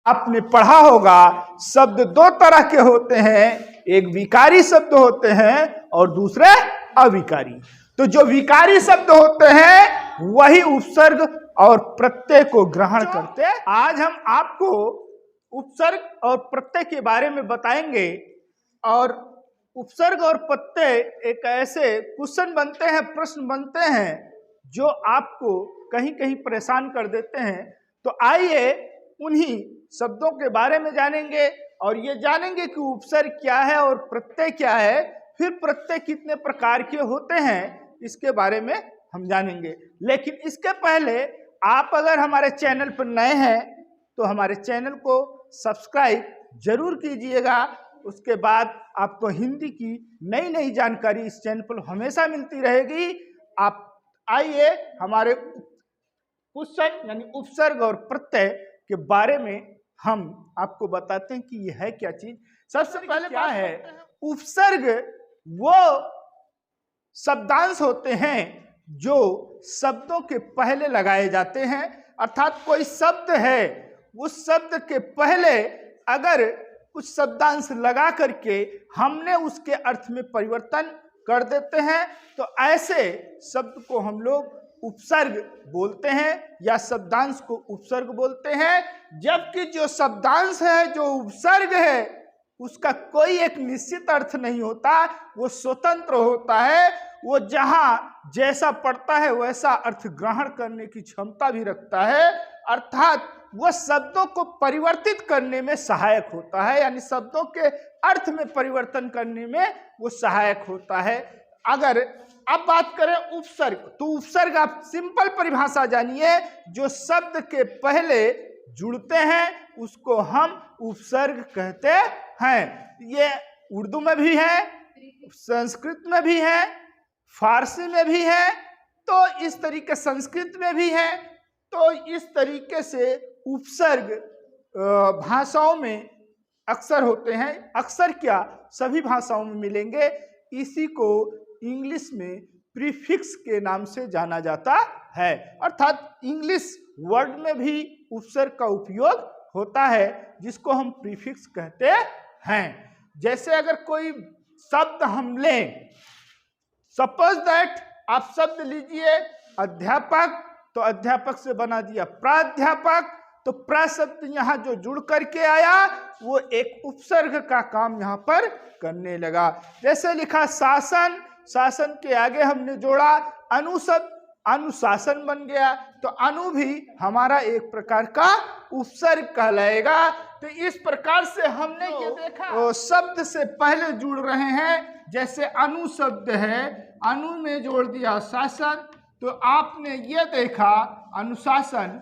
आपने पढ़ा होगा शब्द दो तरह के होते हैं, एक विकारी शब्द होते हैं और दूसरे अविकारी। तो जो विकारी शब्द होते हैं वही उपसर्ग और प्रत्यय को ग्रहण करते हैं। आज हम आपको उपसर्ग और प्रत्यय के बारे में बताएंगे। और उपसर्ग और प्रत्यय एक ऐसे क्वेश्चन बनते हैं, प्रश्न बनते हैं जो आपको कहीं कहीं परेशान कर देते हैं। तो आइए उन्हीं शब्दों के बारे में जानेंगे और ये जानेंगे कि उपसर्ग क्या है और प्रत्यय क्या है, फिर प्रत्यय कितने प्रकार के होते हैं इसके बारे में हम जानेंगे। लेकिन इसके पहले आप अगर हमारे चैनल पर नए हैं तो हमारे चैनल को सब्सक्राइब जरूर कीजिएगा। उसके बाद आपको हिंदी की नई नई जानकारी इस चैनल पर हमेशा मिलती रहेगी। आप आइए हमारे क्वेश्चन यानी उपसर्ग और प्रत्यय के बारे में हम आपको बताते हैं कि यह है क्या चीज। सबसे पहले क्या है उपसर्ग? वो शब्दांश होते हैं जो शब्दों के पहले लगाए जाते हैं। अर्थात कोई शब्द है, उस शब्द के पहले अगर कुछ शब्दांश लगा करके हमने उसके अर्थ में परिवर्तन कर देते हैं तो ऐसे शब्द को हम लोग उपसर्ग बोलते हैं या शब्दांश को उपसर्ग बोलते हैं। जबकि जो शब्दांश है, जो उपसर्ग है, उसका कोई एक निश्चित अर्थ नहीं होता, वो स्वतंत्र होता है। वो जहां जैसा पड़ता है वैसा अर्थ ग्रहण करने की क्षमता भी रखता है। अर्थात वो शब्दों को परिवर्तित करने में सहायक होता है, यानी शब्दों के अर्थ में परिवर्तन करने में वो सहायक होता है। अगर अब बात करें उपसर्ग, तो उपसर्ग आप सिंपल परिभाषा जानिए, जो शब्द के पहले जुड़ते हैं उसको हम उपसर्ग कहते हैं। ये उर्दू में भी है, संस्कृत में भी है, फारसी में भी है, तो इस तरीके संस्कृत में भी है। तो इस तरीके से उपसर्ग भाषाओं में अक्सर होते हैं। अक्सर क्या, सभी भाषाओं में मिलेंगे। इसी को इंग्लिश में प्रीफिक्स के नाम से जाना जाता है। अर्थात इंग्लिश वर्ड में भी उपसर्ग का उपयोग होता है जिसको हम प्रीफिक्स कहते हैं। जैसे अगर कोई शब्द हम लें, सपोज दैट आप शब्द लीजिए अध्यापक, तो अध्यापक से बना दिया प्राध्यापक, तो प्र शब्द यहाँ जो जुड़ करके आया वो एक उपसर्ग का काम यहाँ पर करने लगा। जैसे लिखा शासन, शासन के आगे हमने जोड़ा अनु शब्द, अनुशासन बन गया, तो अनु भी हमारा एक प्रकार का उपसर्ग कहलाएगा। तो इस प्रकार से हमने ये देखा शब्द से पहले जुड़ रहे हैं। जैसे अनु शब्द है, अनु में जोड़ दिया शासन, तो आपने ये देखा अनुशासन,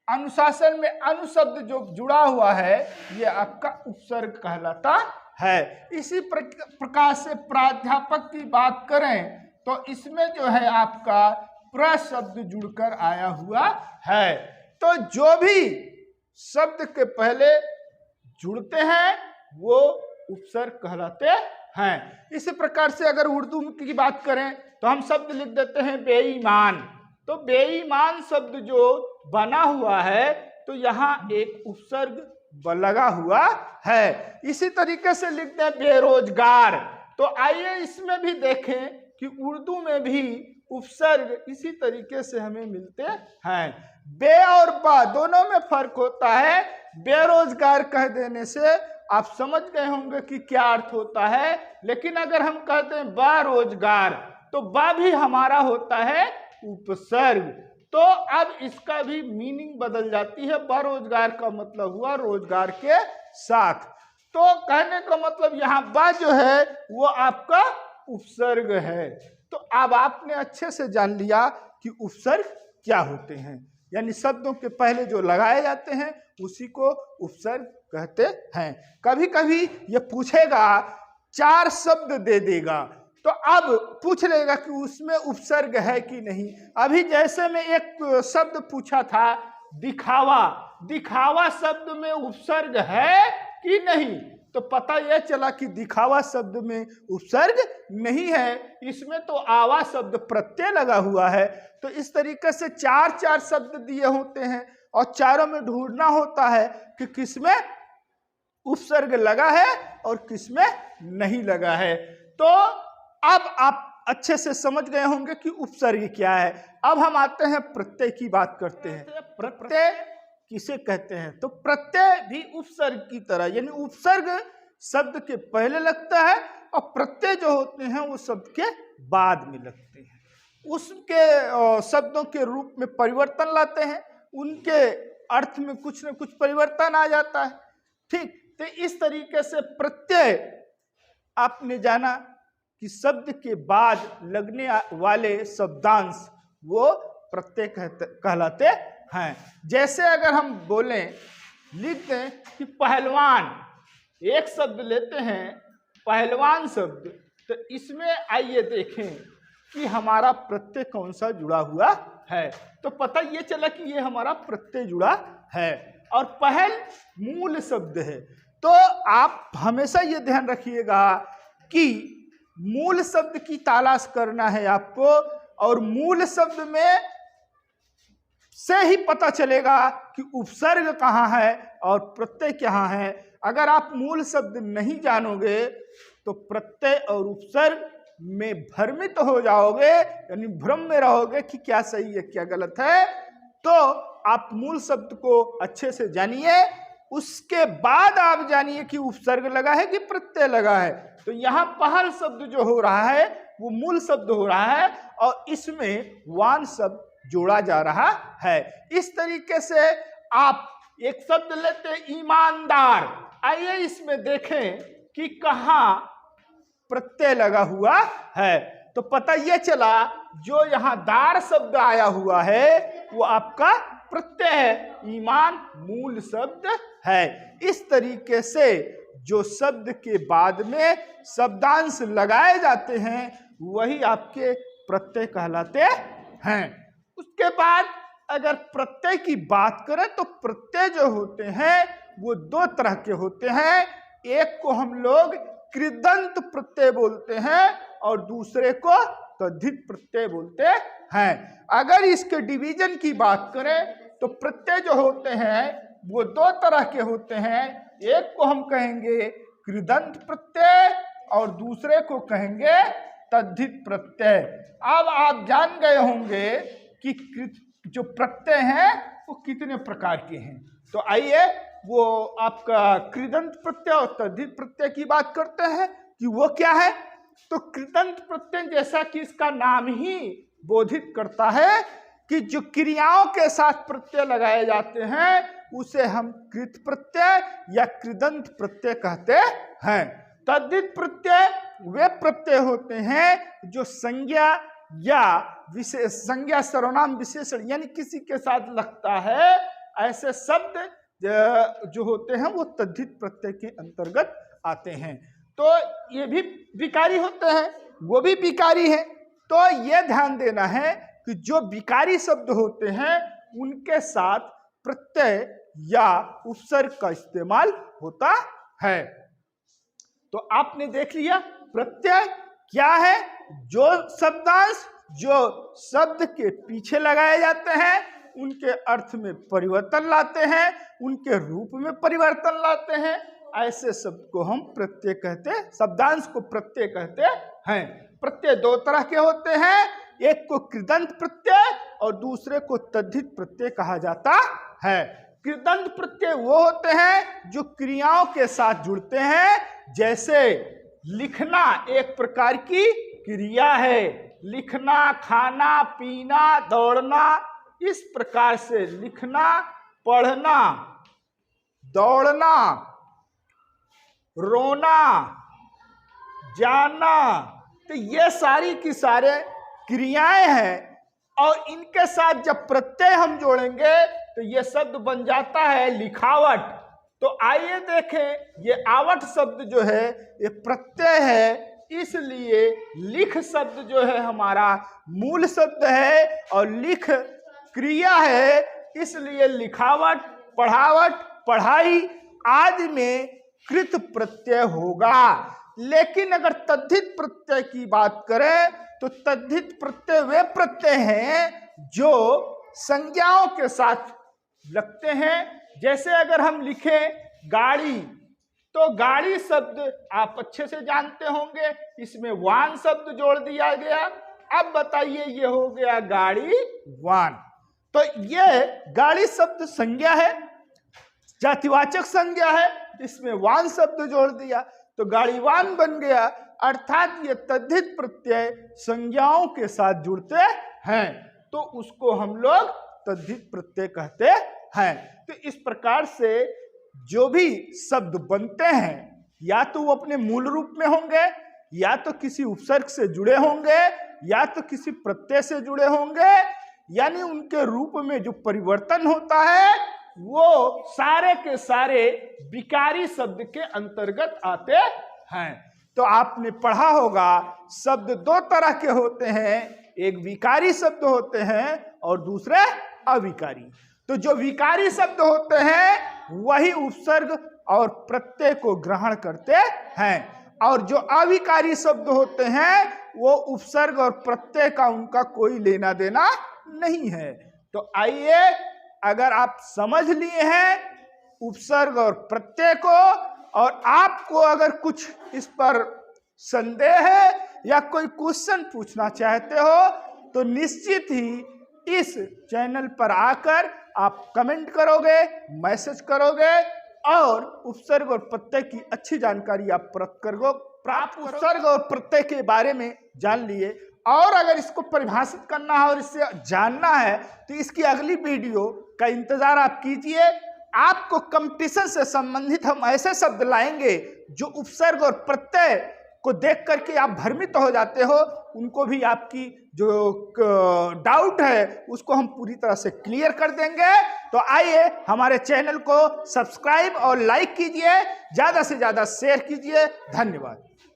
अनुशासन में अनु शब्द जो जुड़ा हुआ है ये आपका उपसर्ग कहलाता है। इसी प्रकार से प्राध्यापक की बात करें तो इसमें जो है आपका प्र शब्द जुड़कर आया हुआ है। तो जो भी शब्द के पहले जुड़ते हैं वो उपसर्ग कहलाते हैं। इसी प्रकार से अगर उर्दू की बात करें तो हम शब्द लिख देते हैं बेईमान, तो बेईमान शब्द जो बना हुआ है तो यहाँ एक उपसर्ग लगा हुआ है। इसी तरीके से लिखते हैं बेरोजगार, तो आइए इसमें भी देखें कि उर्दू में भी उपसर्ग इसी तरीके से हमें मिलते हैं। बे और बा दोनों में फर्क होता है। बेरोजगार कह देने से आप समझ गए होंगे कि क्या अर्थ होता है, लेकिन अगर हम कहते हैं बेरोजगार तो बा भी हमारा होता है उपसर्ग। तो अब इसका भी मीनिंग बदल जाती है। बेरोजगार का मतलब हुआ रोजगार के साथ। तो कहने का मतलब यहाँ बा जो है वो आपका उपसर्ग है। तो अब आपने अच्छे से जान लिया कि उपसर्ग क्या होते हैं, यानी शब्दों के पहले जो लगाए जाते हैं उसी को उपसर्ग कहते हैं। कभी कभी ये पूछेगा, चार शब्द दे देगा, तो अब पूछ लेगा कि उसमें उपसर्ग है कि नहीं। अभी जैसे मैं एक शब्द पूछा था दिखावा, दिखावा शब्द में उपसर्ग है कि नहीं, तो पता यह चला कि दिखावा शब्द में उपसर्ग नहीं है, इसमें तो आवा शब्द प्रत्यय लगा हुआ है। तो इस तरीके से चार चार शब्द दिए होते हैं। और चारों में ढूंढना होता है कि किसमें उपसर्ग लगा है और किसमें नहीं लगा है। तो अब आप अच्छे से समझ गए होंगे कि उपसर्ग क्या है। अब हम आते हैं प्रत्यय की बात करते हैं। प्रत्यय किसे कहते हैं? तो प्रत्यय भी उपसर्ग की तरह, यानी उपसर्ग शब्द के पहले लगता है और प्रत्यय जो होते हैं वो शब्द के बाद में लगते हैं। उसके शब्दों के रूप में परिवर्तन लाते हैं, उनके अर्थ में कुछ न कुछ परिवर्तन आ जाता है। ठीक, तो इस तरीके से प्रत्यय आपने जाना कि शब्द के बाद लगने वाले शब्दांश वो प्रत्यय कहलाते हैं। जैसे अगर हम बोलें, लिख दें कि पहलवान, एक शब्द लेते हैं पहलवान शब्द, तो इसमें आइए देखें कि हमारा प्रत्यय कौन सा जुड़ा हुआ है। तो पता ये चला कि ये हमारा प्रत्यय जुड़ा है और पहल मूल शब्द है। तो आप हमेशा ये ध्यान रखिएगा कि मूल शब्द की तलाश करना है आपको, और मूल शब्द में से ही पता चलेगा कि उपसर्ग कहाँ है और प्रत्यय कहाँ है। अगर आप मूल शब्द नहीं जानोगे तो प्रत्यय और उपसर्ग में भ्रमित हो जाओगे, यानी भ्रम में रहोगे कि क्या सही है क्या गलत है। तो आप मूल शब्द को अच्छे से जानिए, उसके बाद आप जानिए कि उपसर्ग लगा है कि प्रत्यय लगा है। तो यहाँ पहल शब्द जो हो रहा है वो मूल शब्द हो रहा है और इसमें वान शब्द जोड़ा जा रहा है। इस तरीके से आप एक शब्द लेते हैं ईमानदार, आइए इसमें देखें कि कहाँ प्रत्यय लगा हुआ है। तो पता यह चला जो यहाँ दार शब्द आया हुआ है वो आपका प्रत्यय है, ईमान मूल शब्द है। इस तरीके से जो शब्द के बाद में शब्दांश लगाए जाते हैं वही आपके प्रत्यय कहलाते हैं। उसके बाद अगर प्रत्यय की बात करें तो प्रत्यय जो होते हैं वो दो तरह के होते हैं। एक को हम लोग कृदंत प्रत्यय बोलते हैं और दूसरे को तद्धित प्रत्यय बोलते हैं। अगर इसके डिवीजन की बात करें तो प्रत्यय जो होते हैं वो दो तरह के होते हैं। एक को हम कहेंगे कृदंत प्रत्यय और दूसरे को कहेंगे तद्धित प्रत्यय। अब आप जान गए होंगे कि जो प्रत्यय हैं वो कितने प्रकार के हैं। तो आइए वो आपका कृदंत प्रत्यय और तद्धित प्रत्यय की बात करते हैं कि वो क्या है। तो कृदंत प्रत्यय जैसा कि इसका नाम ही बोधित करता है कि जो क्रियाओं के साथ प्रत्यय लगाए जाते हैं उसे हम कृत प्रत्यय या कृदंत प्रत्यय कहते हैं। तद्धित प्रत्यय वे प्रत्यय होते हैं जो संज्ञा या विशेष, संज्ञा सर्वनाम विशेषण यानी किसी के साथ लगता है, ऐसे शब्द जो होते हैं वो तद्धित प्रत्यय के अंतर्गत आते हैं। तो ये भी विकारी होते हैं, वो भी विकारी है। तो ये ध्यान देना है कि जो विकारी शब्द होते हैं उनके साथ प्रत्यय या उपसर्ग का इस्तेमाल होता है। तो आपने देख लिया प्रत्यय क्या है। जो शब्दांश जो शब्द के पीछे लगाए जाते हैं उनके अर्थ में परिवर्तन लाते हैं, उनके रूप में परिवर्तन लाते हैं, ऐसे शब्द को हम प्रत्यय कहते हैं, शब्दांश को प्रत्यय कहते हैं। प्रत्यय दो तरह के होते हैं, एक को कृदंत प्रत्यय और दूसरे को तद्धित प्रत्यय कहा जाता है। कृदंत प्रत्यय वो होते हैं जो क्रियाओं के साथ जुड़ते हैं। जैसे लिखना एक प्रकार की क्रिया है, लिखना, खाना, पीना, दौड़ना, इस प्रकार से लिखना, पढ़ना, दौड़ना, रोना, जानना, तो ये सारी की सारे क्रियाएं हैं और इनके साथ जब प्रत्यय हम जोड़ेंगे तो ये शब्द बन जाता है लिखावट। तो आइए देखें, ये आवट शब्द जो है ये प्रत्यय है, इसलिए लिख शब्द जो है हमारा मूल शब्द है और लिख क्रिया है, इसलिए लिखावट, पढ़ावट, पढ़ाई आदि में कृत प्रत्यय होगा। लेकिन अगर तद्धित प्रत्यय की बात करें तो तद्धित प्रत्यय वे प्रत्यय हैं जो संज्ञाओं के साथ लगते हैं। जैसे अगर हम लिखें गाड़ी, तो गाड़ी शब्द आप अच्छे से जानते होंगे, इसमें वाहन शब्द जोड़ दिया गया। अब बताइए, ये हो गया गाड़ी वाहन। तो ये गाड़ी शब्द संज्ञा है, जातिवाचक संज्ञा है, इसमें वाहन शब्द जोड़ दिया तो गाड़ीवान बन गया। अर्थात ये तद्धित प्रत्यय संज्ञाओं के साथ जुड़ते हैं तो उसको हम लोग तद्धित प्रत्यय कहते हैं। तो इस प्रकार से जो भी शब्द बनते हैं या तो वो अपने मूल रूप में होंगे, या तो किसी उपसर्ग से जुड़े होंगे, या तो किसी प्रत्यय से जुड़े होंगे, यानी उनके रूप में जो परिवर्तन होता है वो सारे के सारे विकारी शब्द के अंतर्गत आते हैं। तो आपने पढ़ा होगा शब्द दो तरह के होते हैं, एक विकारी शब्द होते हैं और दूसरे अविकारी। तो जो विकारी शब्द होते हैं वही उपसर्ग और प्रत्यय को ग्रहण करते हैं, और जो अविकारी शब्द होते हैं वो उपसर्ग और प्रत्यय का उनका कोई लेना देना नहीं है। तो आइए, अगर आप समझ लिए हैं उपसर्ग और प्रत्यय को, और आपको अगर कुछ इस पर संदेह है या कोई क्वेश्चन पूछना चाहते हो तो निश्चित ही इस चैनल पर आकर आप कमेंट करोगे, मैसेज करोगे और उपसर्ग और प्रत्यय की अच्छी जानकारी आप प्राप्त उपसर्ग और प्रत्यय के बारे में जान लिए। और अगर इसको परिभाषित करना है और इससे जानना है तो इसकी अगली वीडियो का इंतजार आप कीजिए। आपको कंपटीशन से संबंधित हम ऐसे शब्द लाएंगे जो उपसर्ग और प्रत्यय को देख करके आप भ्रमित हो जाते हो, उनको भी आपकी जो डाउट है उसको हम पूरी तरह से क्लियर कर देंगे। तो आइए, हमारे चैनल को सब्सक्राइब और लाइक कीजिए, ज़्यादा से ज़्यादा शेयर कीजिए। धन्यवाद।